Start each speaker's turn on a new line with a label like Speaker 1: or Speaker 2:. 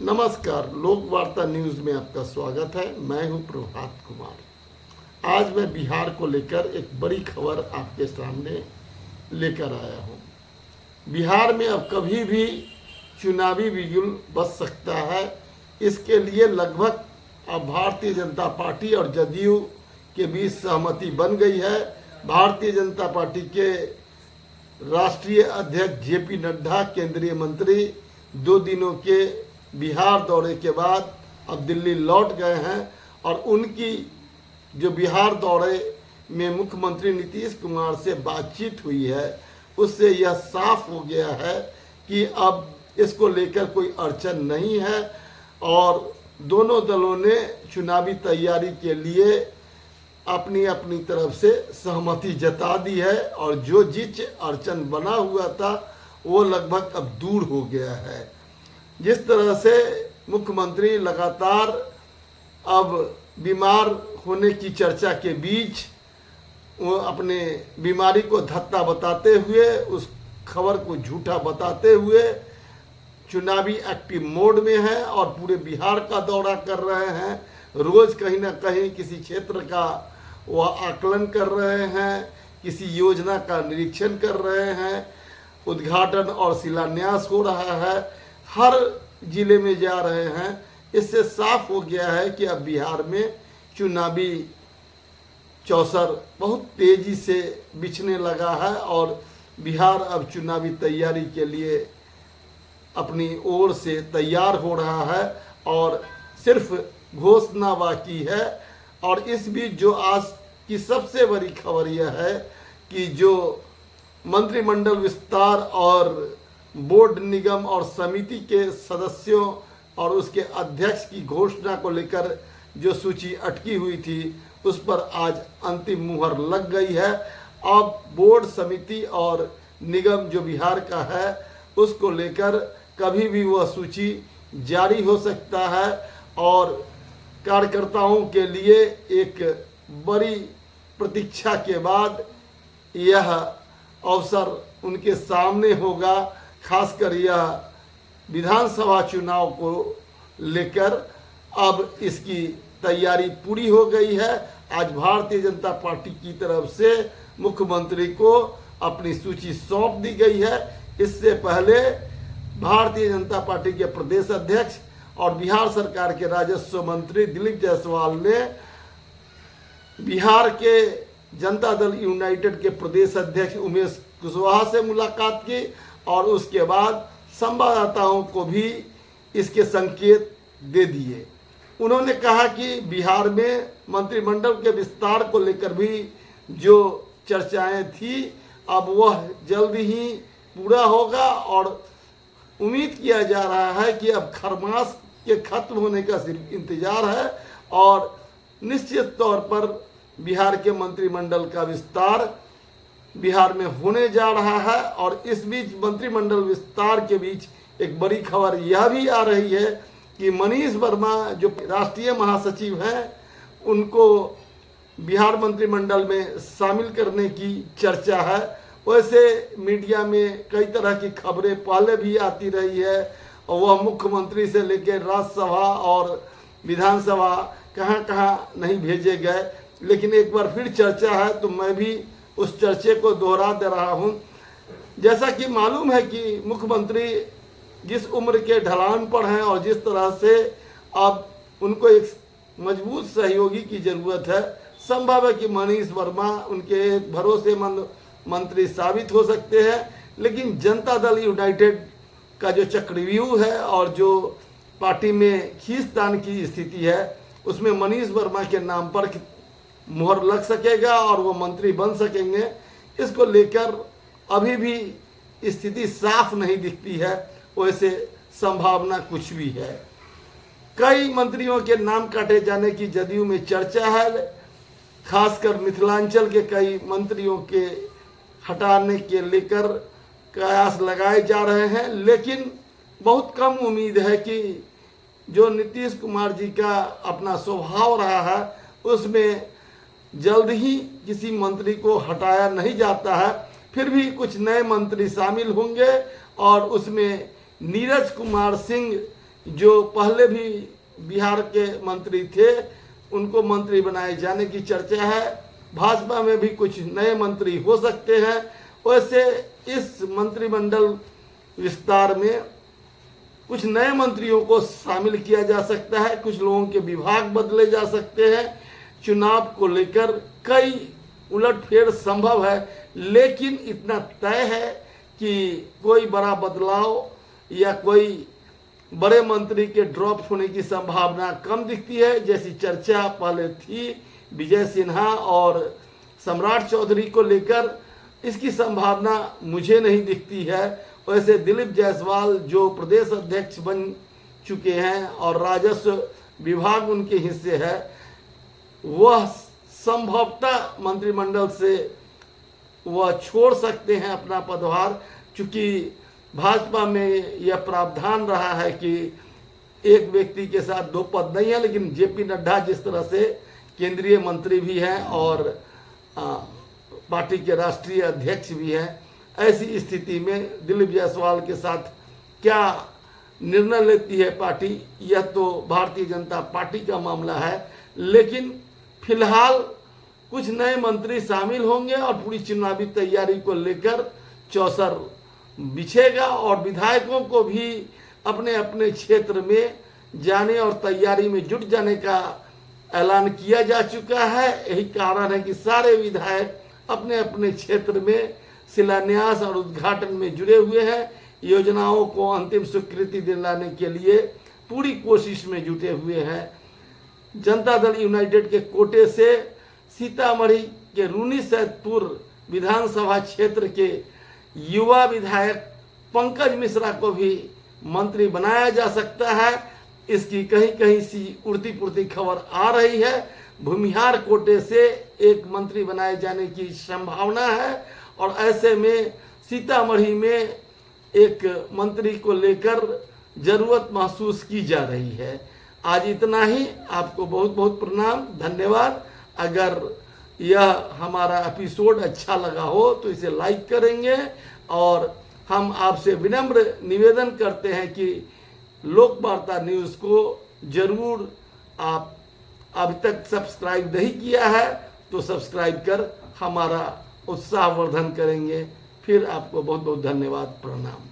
Speaker 1: नमस्कार, लोक वार्ता न्यूज में आपका स्वागत है। मैं हूं प्रभात कुमार। आज मैं बिहार को लेकर एक बड़ी खबर आपके सामने लेकर आया हूं। बिहार में अब कभी भी चुनावी बिगुल बच सकता है। इसके लिए लगभग अब भारतीय जनता पार्टी और जदयू के बीच सहमति बन गई है। भारतीय जनता पार्टी के राष्ट्रीय अध्यक्ष जेपी नड्डा, केंद्रीय मंत्री, 2 दिनों के बिहार दौरे के बाद अब दिल्ली लौट गए हैं और उनकी जो बिहार दौरे में मुख्यमंत्री नीतीश कुमार से बातचीत हुई है, उससे यह साफ हो गया है कि अब इसको लेकर कोई अड़चन नहीं है और दोनों दलों ने चुनावी तैयारी के लिए अपनी अपनी तरफ से सहमति जता दी है और जो जिच अड़चन बना हुआ था वो लगभग अब दूर हो गया है। जिस तरह से मुख्यमंत्री लगातार अब बीमार होने की चर्चा के बीच वो अपने बीमारी को धत्ता बताते हुए, उस खबर को झूठा बताते हुए चुनावी एक्टिव मोड में है और पूरे बिहार का दौरा कर रहे हैं। रोज कहीं ना कहीं किसी क्षेत्र का वह आकलन कर रहे हैं, किसी योजना का निरीक्षण कर रहे हैं, उद्घाटन और शिलान्यास हो रहा है, हर जिले में जा रहे हैं। इससे साफ हो गया है कि अब बिहार में चुनावी चौसर बहुत तेजी से बिछने लगा है और बिहार अब चुनावी तैयारी के लिए अपनी ओर से तैयार हो रहा है और सिर्फ घोषणा बाकी है। और इस बीच जो आज की सबसे बड़ी खबर यह है कि जो मंत्रिमंडल विस्तार और बोर्ड, निगम और समिति के सदस्यों और उसके अध्यक्ष की घोषणा को लेकर जो सूची अटकी हुई थी, उस पर आज अंतिम मुहर लग गई है। अब बोर्ड, समिति और निगम जो बिहार का है, उसको लेकर कभी भी वह सूची जारी हो सकता है और कार्यकर्ताओं के लिए एक बड़ी प्रतीक्षा के बाद यह अवसर उनके सामने होगा। खासकर यह विधानसभा चुनाव को लेकर अब इसकी तैयारी पूरी हो गई है। आज भारतीय जनता पार्टी की तरफ से मुख्यमंत्री को अपनी सूची सौंप दी गई है। इससे पहले भारतीय जनता पार्टी के प्रदेश अध्यक्ष और बिहार सरकार के राजस्व मंत्री दिलीप जायसवाल ने बिहार के जनता दल यूनाइटेड के प्रदेश अध्यक्ष उमेश कुशवाहा से मुलाकात की और उसके बाद संवाददाताओं को भी इसके संकेत दे दिए। उन्होंने कहा कि बिहार में मंत्रिमंडल के विस्तार को लेकर भी जो चर्चाएं थी, अब वह जल्द ही पूरा होगा और उम्मीद किया जा रहा है कि अब खरमास के खत्म होने का सिर्फ इंतजार है और निश्चित तौर पर बिहार के मंत्रिमंडल का विस्तार बिहार में होने जा रहा है। और इस बीच मंत्रिमंडल विस्तार के बीच एक बड़ी खबर यह भी आ रही है कि मनीष वर्मा जो राष्ट्रीय महासचिव हैं, उनको बिहार मंत्रिमंडल में शामिल करने की चर्चा है। वैसे मीडिया में कई तरह की खबरें पहले भी आती रही है और वह मुख्यमंत्री से लेकर राज्यसभा और विधानसभा कहाँ कहाँ नहीं भेजे गए, लेकिन एक बार फिर चर्चा है तो मैं भी उस चर्चे को दोहरा दे रहा हूं। जैसा कि मालूम है कि मुख्यमंत्री जिस उम्र के ढलान पर हैं और जिस तरह से अब उनको एक मजबूत सहयोगी की ज़रूरत है, संभव है कि मनीष वर्मा उनके भरोसेमंद मंत्री साबित हो सकते हैं। लेकिन जनता दल यूनाइटेड का जो चक्रव्यूह है और जो पार्टी में खींचतान की स्थिति है, उसमें मनीष वर्मा के नाम पर मुहर लग सकेगा और वो मंत्री बन सकेंगे। इसको लेकर अभी भी स्थिति साफ नहीं दिखती है, वैसे संभावना कुछ भी है। कई मंत्रियों के नाम काटे जाने की जदयू में चर्चा है। खासकर मिथिलांचल के कई मंत्रियों के हटाने के लेकर प्रयास लगाए जा रहे हैं, लेकिन बहुत कम उम्मीद है कि जो नीतीश कुमार जी का अपना स्वभाव रहा है, उसमें जल्द ही किसी मंत्री को हटाया नहीं जाता है। फिर भी कुछ नए मंत्री शामिल होंगे और उसमें नीरज कुमार सिंह जो पहले भी बिहार के मंत्री थे उनको मंत्री बनाए जाने की चर्चा है। भाजपा में भी कुछ नए मंत्री हो सकते हैं। वैसे इस मंत्रिमंडल विस्तार में कुछ नए मंत्रियों को शामिल किया जा सकता है, कुछ लोगों के विभाग बदले जा सकते हैं। चुनाव को लेकर कई उलटफेर संभव है, लेकिन इतना तय है कि कोई बड़ा बदलाव या कोई बड़े मंत्री के ड्रॉप होने की संभावना कम दिखती है। जैसी चर्चा पहले थी विजय सिन्हा और सम्राट चौधरी को लेकर, इसकी संभावना मुझे नहीं दिखती है। वैसे दिलीप जायसवाल जो प्रदेश अध्यक्ष बन चुके हैं और राजस्व विभाग उनके हिस्से है, वह संभवतः मंत्रिमंडल से वह छोड़ सकते हैं अपना पदभार, क्योंकि भाजपा में यह प्रावधान रहा है कि एक व्यक्ति के साथ दो पद नहीं है। लेकिन जेपी नड्डा जिस तरह से केंद्रीय मंत्री भी हैं और पार्टी के राष्ट्रीय अध्यक्ष भी हैं, ऐसी स्थिति में दिलीप जायसवाल के साथ क्या निर्णय लेती है पार्टी, यह तो भारतीय जनता पार्टी का मामला है। लेकिन फिलहाल कुछ नए मंत्री शामिल होंगे और पूरी चुनावी तैयारी को लेकर चौसर बिछेगा और विधायकों को भी अपने अपने क्षेत्र में जाने और तैयारी में जुट जाने का ऐलान किया जा चुका है। यही कारण है कि सारे विधायक अपने अपने क्षेत्र में शिलान्यास और उद्घाटन में जुड़े हुए हैं। योजनाओं को अंतिम स्वीकृति दिलाने के लिए पूरी कोशिश में जुटे हुए हैं। जनता दल यूनाइटेड के कोटे से सीतामढ़ी के रून्नीसैदपुर विधानसभा क्षेत्र के युवा विधायक पंकज मिश्रा को भी मंत्री बनाया जा सकता है। इसकी कहीं कहीं सी उड़ती पुड़ती खबर आ रही है। भूमिहार कोटे से एक मंत्री बनाए जाने की संभावना है और ऐसे में सीतामढ़ी में एक मंत्री को लेकर जरूरत महसूस की जा रही है। आज इतना ही। आपको बहुत बहुत प्रणाम, धन्यवाद। अगर यह हमारा एपिसोड अच्छा लगा हो तो इसे लाइक करेंगे और हम आपसे विनम्र निवेदन करते हैं कि लोकवार्ता न्यूज़ को जरूर आप अभी तक सब्सक्राइब नहीं किया है तो सब्सक्राइब कर हमारा उत्साहवर्धन करेंगे। फिर आपको बहुत बहुत धन्यवाद, प्रणाम।